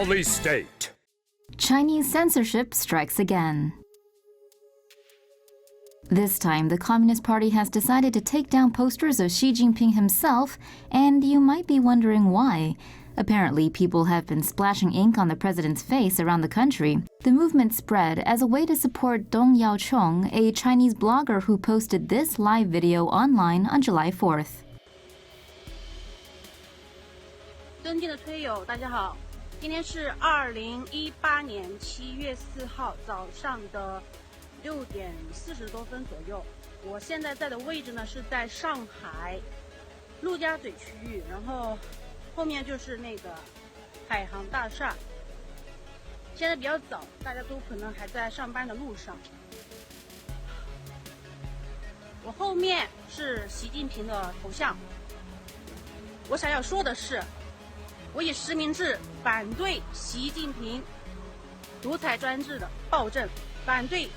police state. Chinese censorship strikes again. This time, the Communist Party has decided to take down posters of Xi Jinping himself, and you might be wondering why. Apparently, people have been splashing ink on the president's face around the country. The movement spread as a way to support Yaoqiong, a Chinese blogger who posted this live video online on July 4th. 尊敬的推友，大家好，今天是2018年7月4号早上的6点40多分左右。我现在在的位置呢是在上海陆家嘴区域，然后后面就是那个海航大厦。现在比较早，大家都可能还在上班的路上。我后面是习近平的头像。我想要说的是，我以实名制反对习近平独裁专制的暴政，反对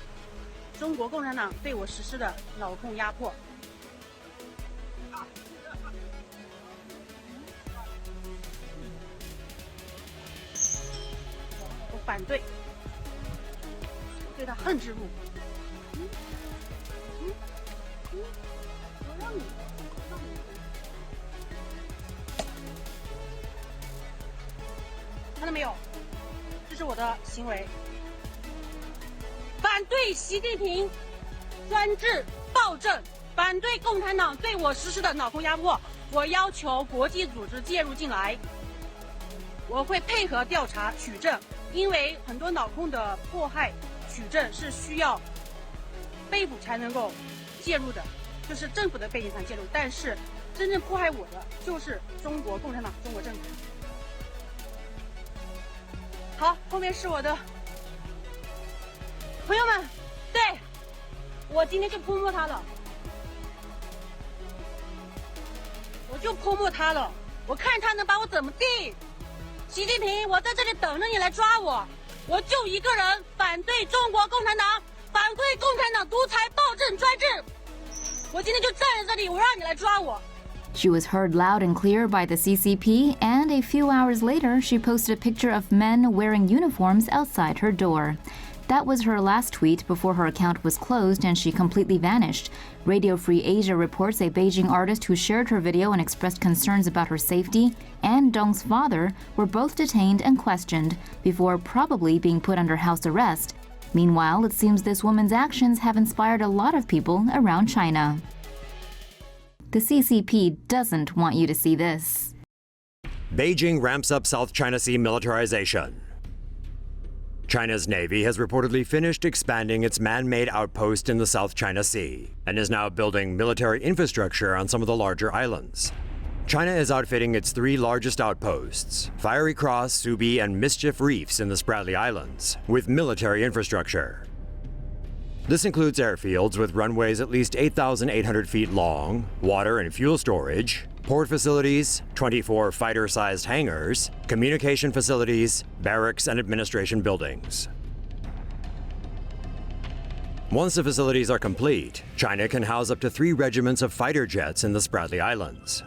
中国共产党对我实施的脑控压迫。我反对，对他恨之入骨。我让你。看到没有？这是我的行为。反对习近平专制暴政，反对共产党对我实施的脑控压迫。我要求国际组织介入进来，我会配合调查取证，因为很多脑控的迫害取证是需要被捕才能够介入的，就是政府的背景才介入。但是真正迫害我的就是中国共产党、中国政府。好，后面是我的朋友们，对，我今天就泼墨他了，我就泼墨他了，我看他能把我怎么地。习近平，我在这里等着你来抓我，我就一个人反对中国共产党，反对共产党独裁暴政专制，我今天就站在这里，我让你来抓我。She was heard loud and clear by the CCP, and a few hours later, she posted a picture of men wearing uniforms outside her door. That was her last tweet before her account was closed and she completely vanished. Radio Free Asia reports a Beijing artist who shared her video and expressed concerns about her safety and Dong's father were both detained and questioned before probably being put under house arrest. Meanwhile, it seems this woman's actions have inspired a lot of people around China. The CCP doesn't want you to see this. Beijing ramps up South China Sea militarization. China's Navy has reportedly finished expanding its man-made outpost in the South China Sea and is now building military infrastructure on some of the larger islands. China is outfitting its three largest outposts, Fiery Cross, Subi, and Mischief Reefs in the Spratly Islands, with military infrastructure. This includes airfields with runways at least 8,800 feet long, water and fuel storage, port facilities, 24 fighter-sized hangars, communication facilities, barracks, and administration buildings. Once the facilities are complete, China can house up to 3 regiments of fighter jets in the Spratly Islands.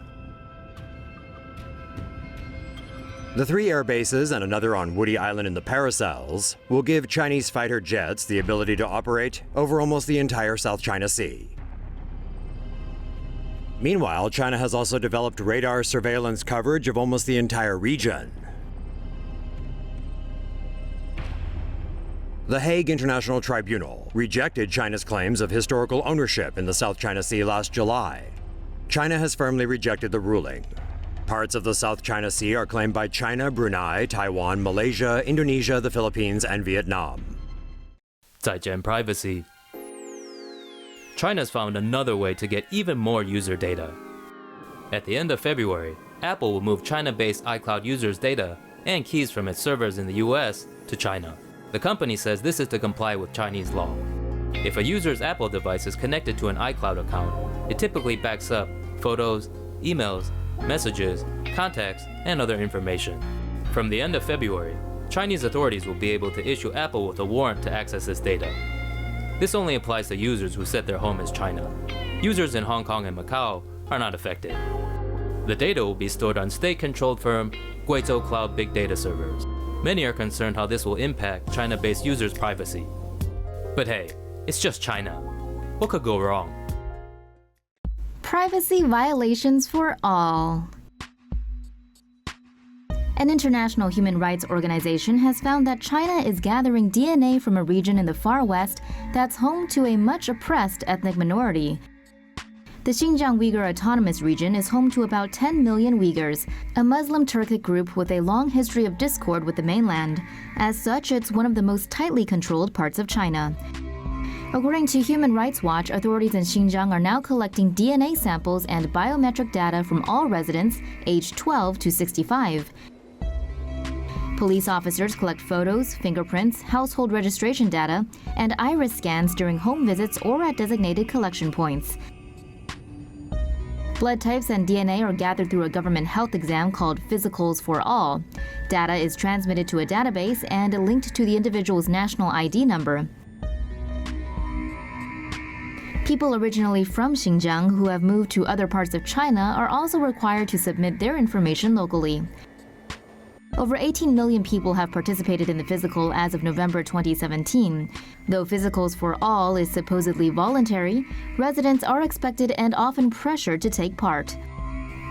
The 3 air bases and another on Woody Island in the Paracels will give Chinese fighter jets the ability to operate over almost the entire South China Sea. Meanwhile, China has also developed radar surveillance coverage of almost the entire region. The Hague International Tribunal rejected China's claims of historical ownership in the South China Sea last July. China has firmly rejected the ruling. Parts of the South China Sea are claimed by China, Brunei, Taiwan, Malaysia, Indonesia, the Philippines, and Vietnam. 再见 privacy. China's found another way to get even more user data. At the end of February, Apple will move China-based iCloud users' data and keys from its servers in the US to China. The company says this is to comply with Chinese law. If a user's Apple device is connected to an iCloud account, it typically backs up photos, emails, messages, contacts, and other information. From the end of February, Chinese authorities will be able to issue Apple with a warrant to access this data. This only applies to users who set their home as China. Users in Hong Kong and Macau are not affected. The data will be stored on state-controlled firm Guizhou Cloud Big Data servers. Many are concerned how this will impact China-based users' privacy. But hey, it's just China. What could go wrong? Privacy violations for all. An international human rights organization has found that China is gathering DNA from a region in the far west that's home to a much oppressed ethnic minority. The Xinjiang Uyghur Autonomous Region is home to about 10 million Uyghurs, a Muslim Turkic group with a long history of discord with the mainland. As such, it's one of the most tightly controlled parts of China. According to Human Rights Watch, authorities in Xinjiang are now collecting DNA samples and biometric data from all residents aged 12 to 65. Police officers collect photos, fingerprints, household registration data, and iris scans during home visits or at designated collection points. Blood types and DNA are gathered through a government health exam called Physicals for All. Data is transmitted to a database and linked to the individual's national ID number. People originally from Xinjiang who have moved to other parts of China are also required to submit their information locally. Over 18 million people have participated in the physical as of November 2017. Though Physicals for All is supposedly voluntary, residents are expected and often pressured to take part.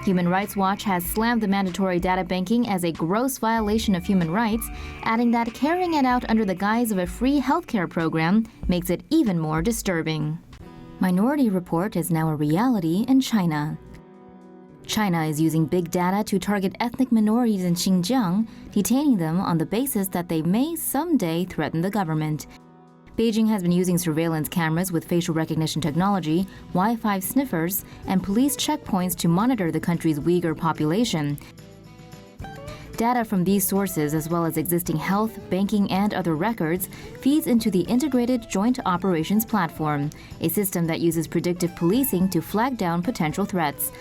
Human Rights Watch has slammed the mandatory data banking as a gross violation of human rights, adding that carrying it out under the guise of a free healthcare program makes it even more disturbing. Minority Report is now a reality in China. China is using big data to target ethnic minorities in Xinjiang, detaining them on the basis that they may someday threaten the government. Beijing has been using surveillance cameras with facial recognition technology, Wi-Fi sniffers, and police checkpoints to monitor the country's Uyghur population. Data from these sources, as well as existing health, banking, and other records, feeds into the Integrated Joint Operations Platform, a system that uses predictive policing to flag down potential threats.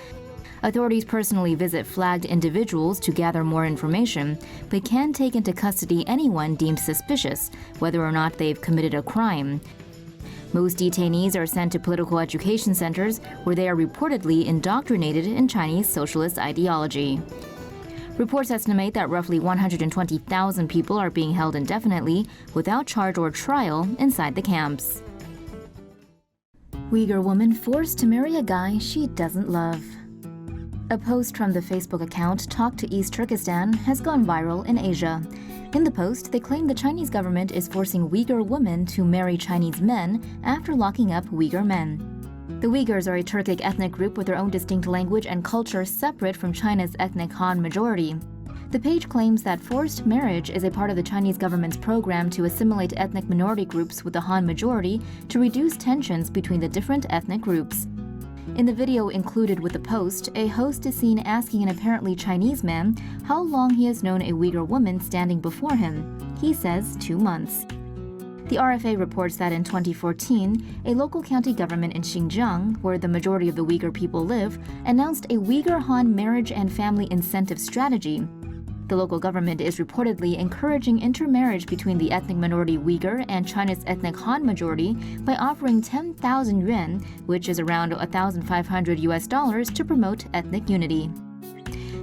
Authorities personally visit flagged individuals to gather more information, but can take into custody anyone deemed suspicious, whether or not they've committed a crime. Most detainees are sent to political education centers where they are reportedly indoctrinated in Chinese socialist ideology. Reports estimate that roughly 120,000 people are being held indefinitely without charge or trial inside the camps. Uyghur woman forced to marry a guy she doesn't love. A post from the Facebook account Talk to East Turkestan has gone viral in Asia. In the post, they claim the Chinese government is forcing Uyghur women to marry Chinese men after locking up Uyghur men. The Uyghurs are a Turkic ethnic group with their own distinct language and culture separate from China's ethnic Han majority. The page claims that forced marriage is a part of the Chinese government's program to assimilate ethnic minority groups with the Han majority to reduce tensions between the different ethnic groups. In the video included with the post, a host is seen asking an apparently Chinese man how long he has known a Uyghur woman standing before him. He says 2 months. The RFA reports that in 2014, a local county government in Xinjiang, where the majority of the Uyghur people live, announced a Uyghur Han marriage and family incentive strategy. The local government is reportedly encouraging intermarriage between the ethnic minority Uyghur and China's ethnic Han majority by offering 10,000 yuan, which is around $1,500 to promote ethnic unity.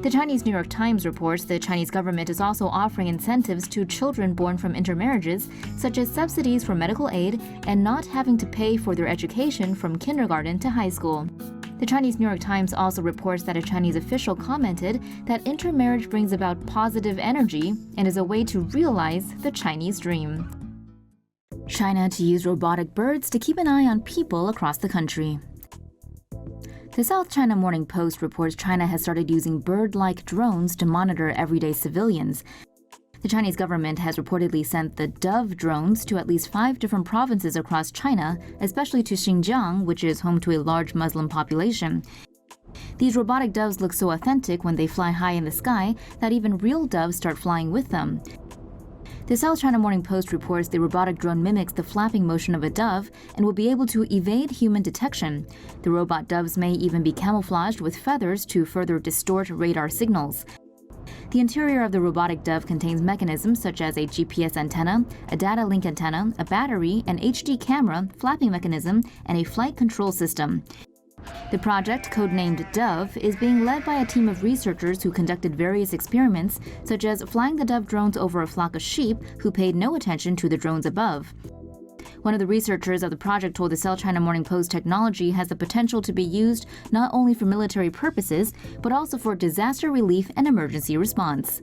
The Chinese New York Times reports the Chinese government is also offering incentives to children born from intermarriages, such as subsidies for medical aid and not having to pay for their education from kindergarten to high school. The Chinese New York Times also reports that a Chinese official commented that intermarriage brings about positive energy and is a way to realize the Chinese dream. China to use robotic birds to keep an eye on people across the country. The South China Morning Post reports China has started using bird-like drones to monitor everyday civilians. The Chinese government has reportedly sent the Dove drones to at least 5 different provinces across China, especially to Xinjiang, which is home to a large Muslim population. These robotic doves look so authentic when they fly high in the sky that even real doves start flying with them. The South China Morning Post reports the robotic drone mimics the flapping motion of a dove and will be able to evade human detection. The robot doves may even be camouflaged with feathers to further distort radar signals. The interior of the robotic dove contains mechanisms such as a GPS antenna, a data link antenna, a battery, an HD camera, flapping mechanism, and a flight control system. The project, codenamed Dove, is being led by a team of researchers who conducted various experiments, such as flying the Dove drones over a flock of sheep who paid no attention to the drones above. One of the researchers of the project told the South China Morning Post technology has the potential to be used not only for military purposes, but also for disaster relief and emergency response.